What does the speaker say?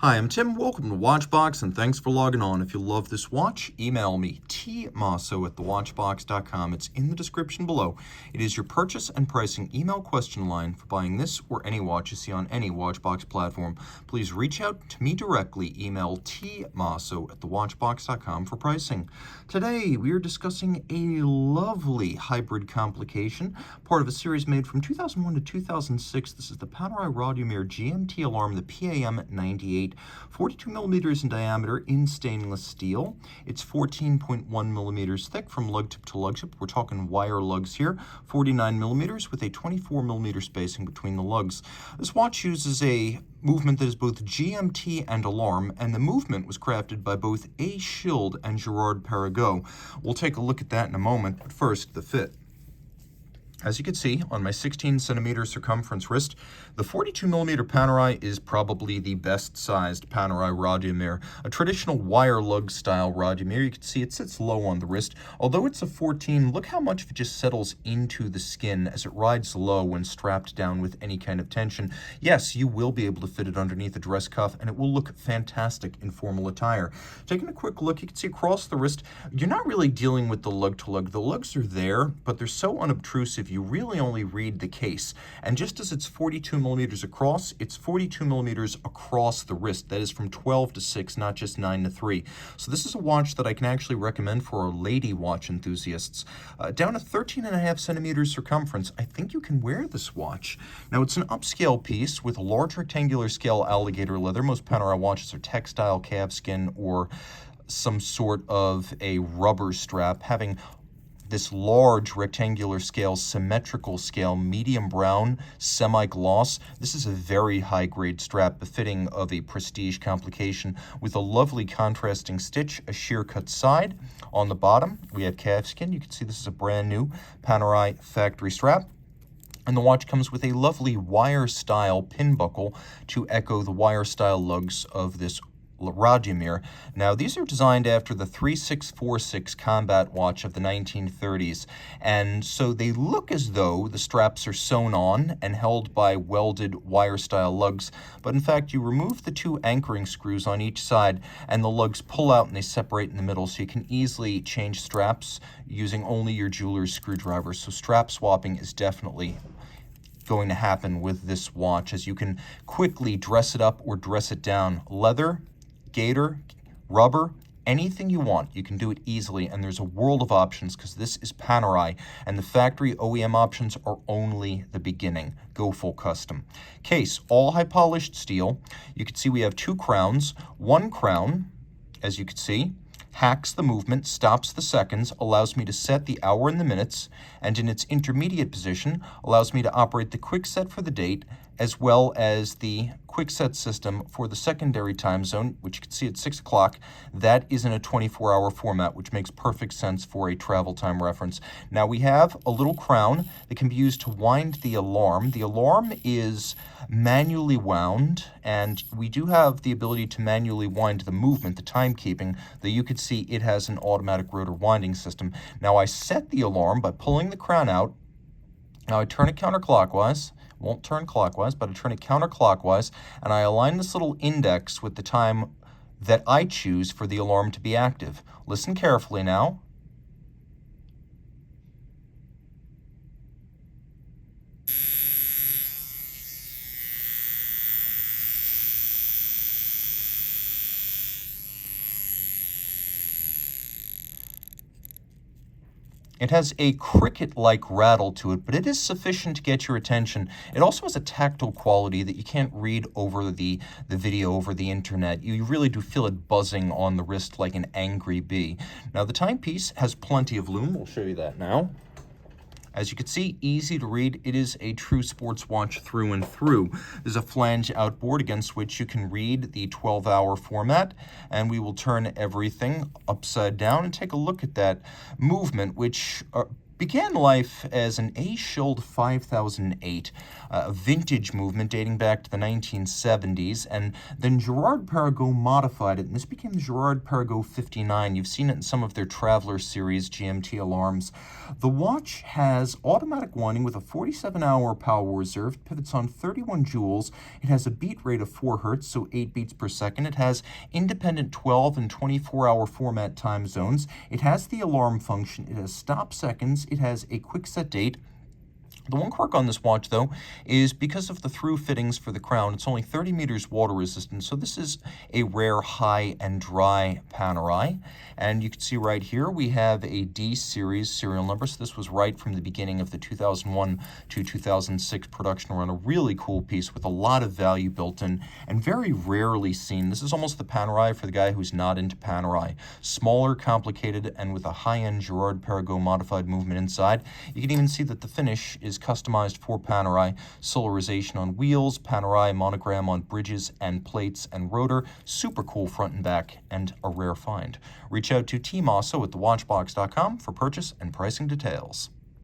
Hi, I'm Tim. Welcome to Watchbox, and thanks for logging on. If you love this watch, email me, tmosso@thewatchbox.com. It's in the description below. It is your purchase and pricing email question line for buying this or any watch you see on any Watchbox platform. Please reach out to me directly. Email tmosso@thewatchbox.com for pricing. Today, we are discussing a lovely hybrid complication, part of a series made from 2001 to 2006. This is the Panerai Radiomir GMT alarm, the PAM00098. 42 millimeters in diameter in stainless steel. It's 14.1 millimeters thick from lug tip to lug tip. We're talking wire lugs here. 49 millimeters with a 24 millimeter spacing between the lugs. This watch uses a movement that is both GMT and alarm, and the movement was crafted by both A. Schild and Gerard Perregaux. We'll take a look at that in a moment, but first, the fit. As you can see on my 16 centimeter circumference wrist, the 42 millimeter Panerai is probably the best sized Panerai Radiomir, a traditional wire lug style Radiomir. You can see it sits low on the wrist. Although it's a 14, look how much of it just settles into the skin as it rides low when strapped down with any kind of tension. Yes, you will be able to fit it underneath a dress cuff, and it will look fantastic in formal attire. Taking a quick look, you can see across the wrist, you're not really dealing with the lug-to-lug. The lugs are there, but they're so unobtrusive, you really only read the case. And just as it's 42 millimeters across, it's 42 millimeters across the wrist. That is from 12 to 6, not just 9 to 3. So this is a watch that I can actually recommend for our lady watch enthusiasts. Down to 13.5 centimeters circumference, I think you can wear this watch. Now, it's an upscale piece with a large rectangular scale alligator leather. Most Panerai watches are textile, calfskin, or some sort of a rubber strap, having this large rectangular scale, symmetrical scale, medium brown, semi-gloss. This is a very high-grade strap befitting of a prestige complication with a lovely contrasting stitch, a sheer cut side. On the bottom, we have calfskin. You can see this is a brand new Panerai factory strap. And the watch comes with a lovely wire-style pin buckle to echo the wire-style lugs of this Radimoir. Now, these are designed after the 3646 combat watch of the 1930s, and so they look as though the straps are sewn on and held by welded wire-style lugs, but in fact, you remove the two anchoring screws on each side, and the lugs pull out and they separate in the middle, so you can easily change straps using only your jeweler's screwdriver. So strap swapping is definitely going to happen with this watch, as you can quickly dress it up or dress it down. Leather, gator, rubber, anything you want, you can do it easily, and there's a world of options because this is Panerai, and the factory OEM options are only the beginning. Go full custom. Case, all high polished steel. You can see we have two crowns. One crown, as you can see, hacks the movement, stops the seconds, allows me to set the hour and the minutes, and in its intermediate position, allows me to operate the quick set for the date, as well as the quick set system for the secondary time zone, which you can see at 6 o'clock. That is in a 24-hour format, which makes perfect sense for a travel time reference. Now, we have a little crown that can be used to wind the alarm. The alarm is manually wound, and we do have the ability to manually wind the movement, the timekeeping, though you could see it has an automatic rotor winding system. Now, I set the alarm by pulling the crown out. Now, I turn it counterclockwise. Won't turn clockwise, but I turn it counterclockwise, and I align this little index with the time that I choose for the alarm to be active. Listen carefully now. It has a cricket-like rattle to it, but it is sufficient to get your attention. It also has a tactile quality that you can't read over the video over the internet. You really do feel it buzzing on the wrist like an angry bee. Now, the timepiece has plenty of lume. We'll show you that now. As you can see, easy to read. It is a true sports watch through and through. There's a flange outboard against which you can read the 12-hour format, and we will turn everything upside down and take a look at that movement, which began life as an A-Shield 5008, a vintage movement dating back to the 1970s, and then Girard Perregaux modified it, and this became the Girard Perregaux 59. You've seen it in some of their Traveler series GMT alarms. The watch has automatic winding with a 47-hour power reserve, pivots on 31 joules. It has a beat rate of 4 hertz, so 8 beats per second. It has independent 12 and 24-hour format time zones. It has the alarm function. It has stop seconds. It has a quick set date. The one quirk on this watch, though, is because of the through fittings for the crown, it's only 30 meters water resistant, so this is a rare high and dry Panerai. And you can see right here we have a D series serial number, so this was right from the beginning of the 2001 to 2006 production run. A really cool piece with a lot of value built in and very rarely seen. This is almost the Panerai for the guy who's not into Panerai. Smaller, complicated, and with a high-end Girard Perregaux modified movement inside. You can even see that the finish is customized for Panerai, solarization on wheels, Panerai monogram on bridges and plates and rotor, super cool front and back, and a rare find. Reach out to Team Mosso at thewatchbox.com for purchase and pricing details.